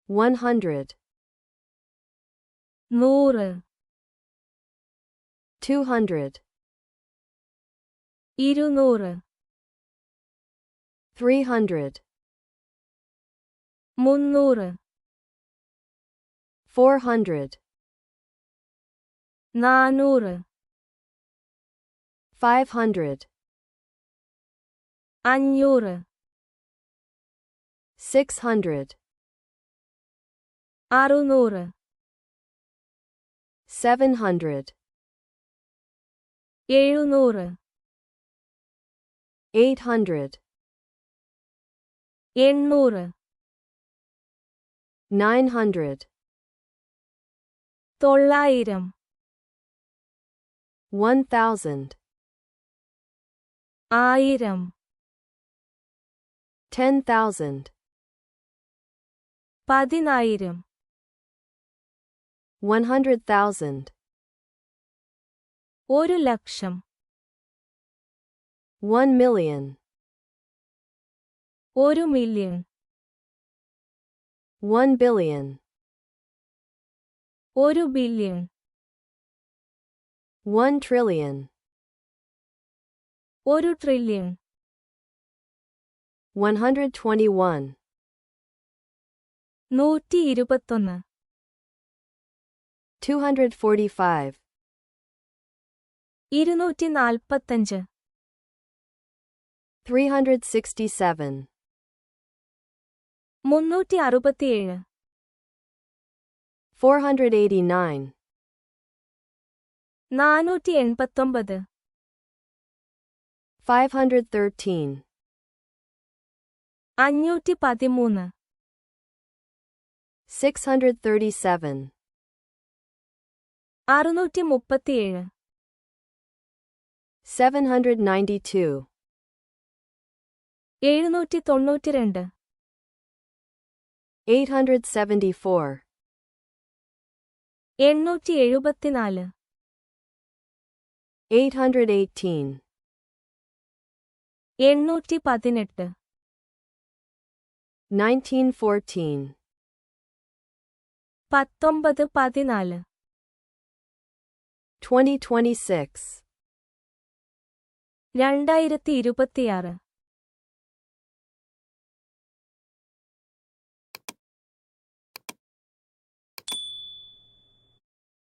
100 100 200 200 300 300 400 400 500 500 600 600 700 700 800 800 900 900 1000 1000 10,000 10,000 100,000 1 lakh 1 million 1 million 1 billion 1 billion 1 trillion 1 trillion 121 121 245 245 367 367 489 489 513 513 637 637 792 792 874 874 818 818 1914 1914 2026 2026